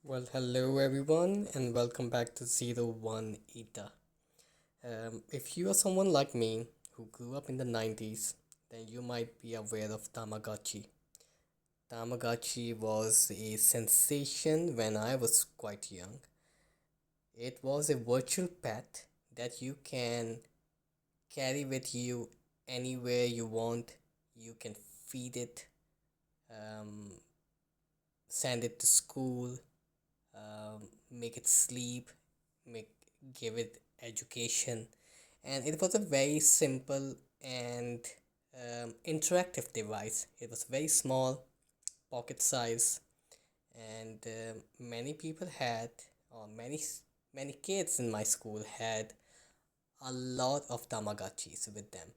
Well, hello everyone, and welcome back to Zero One Eta. If you are someone like me who grew up in the 90s, then you might be aware of Tamagotchi. Tamagotchi was a sensation when I was quite young. It was a virtual pet that you can carry with you anywhere you want. You can feed it, um, send it to school, make it sleep, make give it education, and it was a very simple and interactive device. It was very small, pocket size, and many people had, or many kids in my school had a lot of Tamagotchis with them.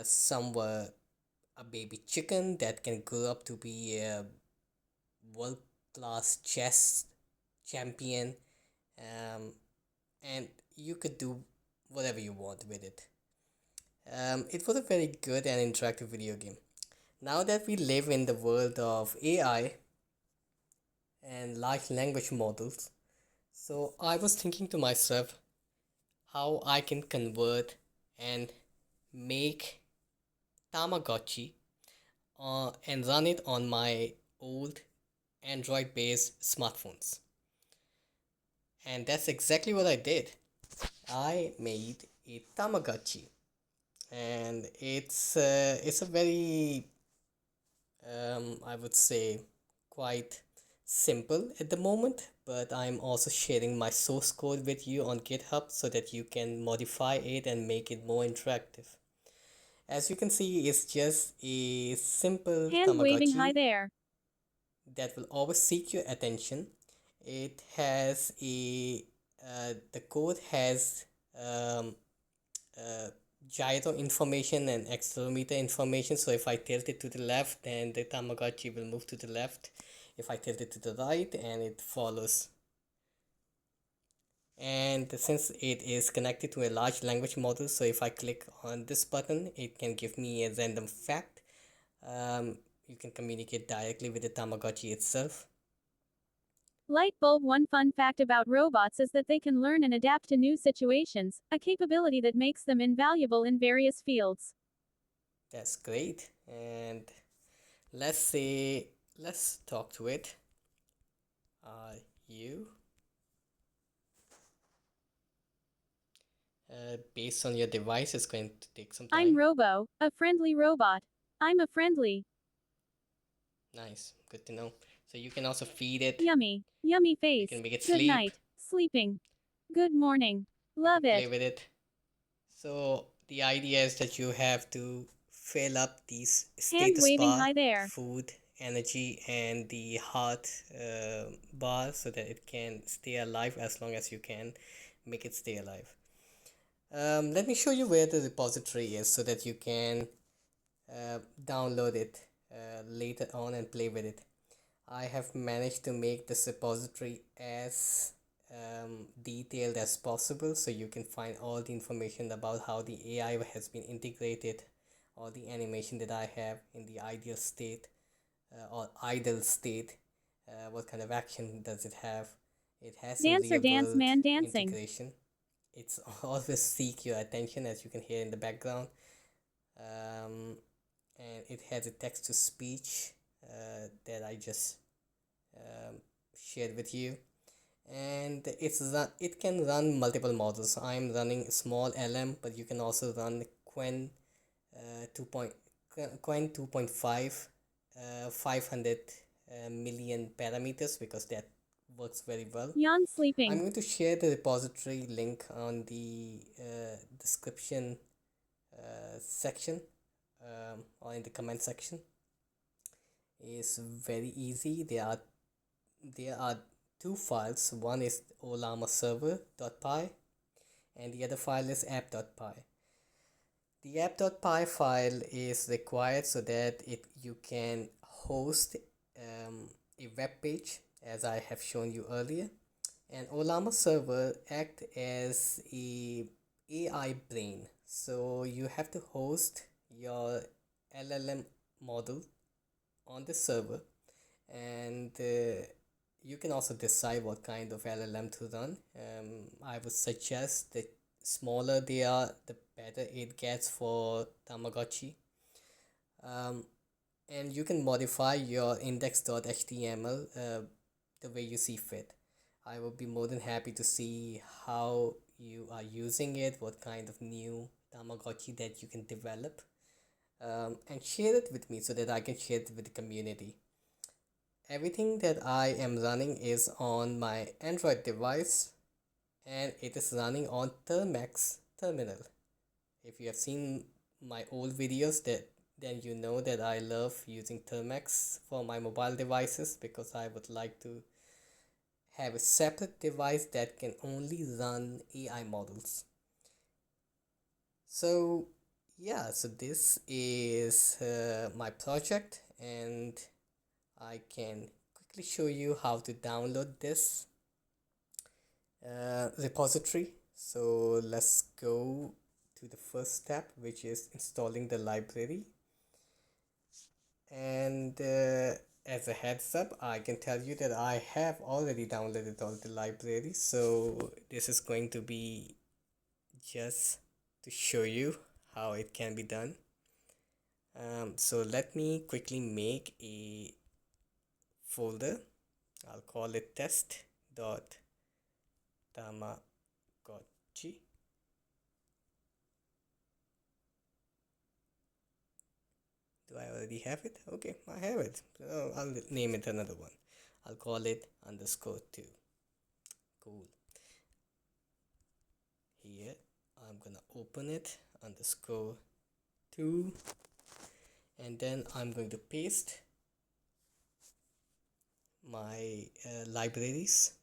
Some were a baby chicken that can grow up to be a world class chess champion, um, and you could do whatever you want with it. It was a very good and interactive video game. Now that we live in the world of AI and large language models, so I was thinking to myself how I can convert and make Tamagotchi and run it on my old Android based smartphones. And that's exactly what I did. I made a Tamagotchi, and it's a very I would say quite simple at the moment, but I'm also sharing my source code with you on GitHub so that you can modify it and make it more interactive. As you can see, it's just a simple Hand waving hi Tamagotchi there. that will always seek your attention. It has the code has um, uh, gyro information and accelerometer information. So if I tilt it to the left, then the Tamagotchi will move to the left. If I tilt it to the right, and it follows. And since it is connected to a large language model, so if I click on this button, it can give me a random fact. You can communicate directly with the Tamagotchi itself. Light bulb. One fun fact about robots is that they can learn and adapt to new situations, a capability that makes them invaluable in various fields. That's great. And let's say, let's talk to it. You based on your device is going to take some I'm time. Robo, a friendly robot. I'm a friendly. Nice, good to know. So you can also feed it, Yummy. Yummy you can face. make it Good sleep, night. Sleeping. Good morning. you can Love play it. with it. So the idea is that you have to fill up these Hand status waving bar, hi there. food, energy, and the heart bar so that it can stay alive as long as you can make it stay alive. Let me show you where the repository is so that you can download it later on and play with it. I have managed to make this repository as detailed as possible so you can find all the information about how the AI has been integrated, all the animation that I have in the ideal state or idle state, what kind of action does it have. It has some Dancer real dance world man dancing. integration. It's always seek your attention, as you can hear in the background. um, and it has a text to speech that I just um, shared with you, and it can run multiple models. I'm running small LM, but you can also run Quen 2. Quen 2.5 500 million parameters because that works very well. Yawn I'm sleeping. going to share the repository link on the description section or in the comment section. Is very easy. There are two files. One is Ollama server.py and the other file is app.py. The app.py file is required so that you can host a web page as I have shown you earlier, and Ollama server act as a AI brain. So you have to host your LLM model on the server, and you can also decide what kind of LLM to run. I would suggest the smaller they are, the better it gets for Tamagotchi. Um, and you can modify your index.html the way you see fit. I will be more than happy to see how you are using it, what kind of new Tamagotchi that you can develop, and share it with me so that I can share it with the community. Everything that I am running is on my Android device and it is running on Termax terminal. If you have seen my old videos, that then you know that I love using Termax for my mobile devices because I would like to have a separate device that can only run AI models. So yeah, so this is my project, and I can quickly show you how to download this repository. So let's go to the first step, which is installing the library. And as a heads up, I can tell you that I have already downloaded all the libraries. So this is going to be just to show you how it can be done. So let me quickly make a folder. I'll call it test.tamagotchi. Do I already have it? Okay, I have it. So I'll name it another one. I'll call it _2. Cool. Here I'm gonna open it _2, and then I'm going to paste my libraries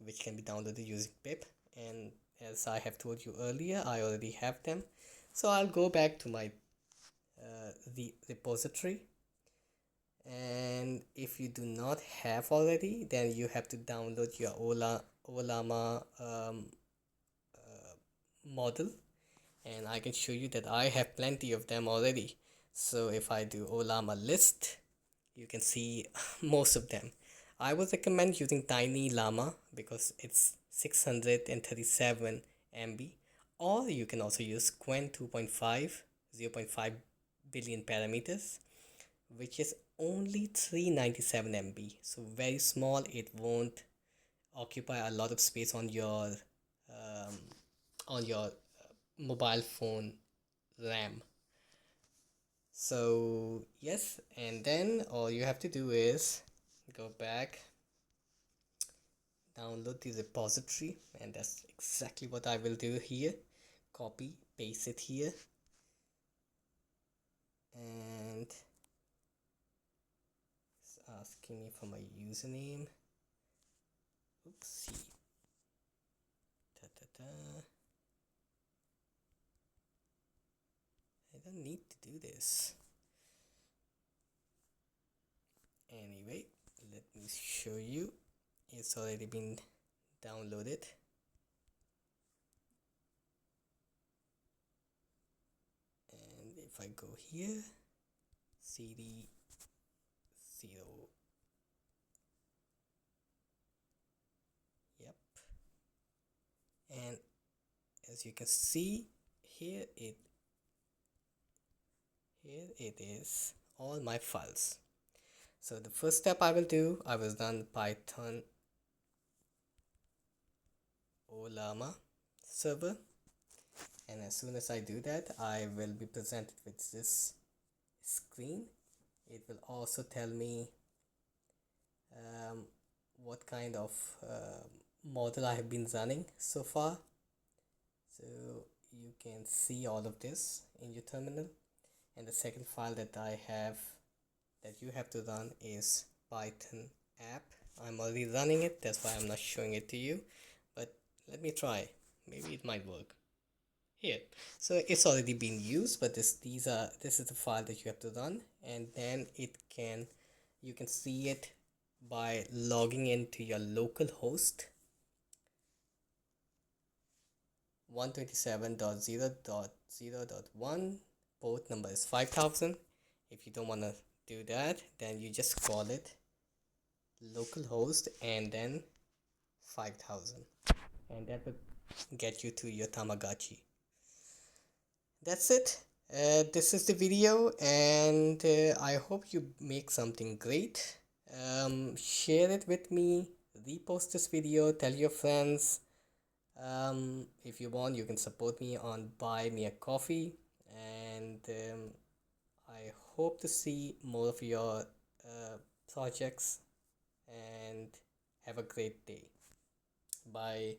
which can be downloaded using pip, and as I have told you earlier, I already have them. So I'll go back to my the repository, and if you do not have already, then you have to download your Ollama model, and I can show you that I have plenty of them already. So if I do Ollama list, you can see most of them. I would recommend using Tiny Llama because it's 637 MB, or you can also use Quen 2.5, 0.5 billion parameters, which is only 397 MB. So very small, it won't occupy a lot of space um, on your mobile phone RAM. So yes, and then all you have to do is go back, download the repository, and that's exactly what I will do here. Copy, paste it here, and it's asking me for my username. Oopsie. Da, da, da. I don't need to do this. Anyway, let me show you. It's already been downloaded. And if I go here, cd 0, yep, and as you can see here, it is all my files. So the first step I will do, I will run Python Ollama server, and as soon as I do that, I will be presented with this screen. It will also tell me what kind of model I have been running so far. So you can see all of this in your terminal, and the second file that I have that you have to run is Python app. I'm already running it, that's why I'm not showing it to you, but let me try, maybe it might work here. So it's already been used, but this is the file that you have to run, and then you can see it by logging into your local host 127.0.0.1, port number is 5000. If you don't want to do that, then you just call it localhost, and then 5,000, and that will get you to your Tamagotchi. That's it. This is the video, and I hope you make something great. Share it with me, repost this video, tell your friends. If you want, you can support me on Buy Me a Coffee, and I hope to see more of your projects, and have a great day. Bye.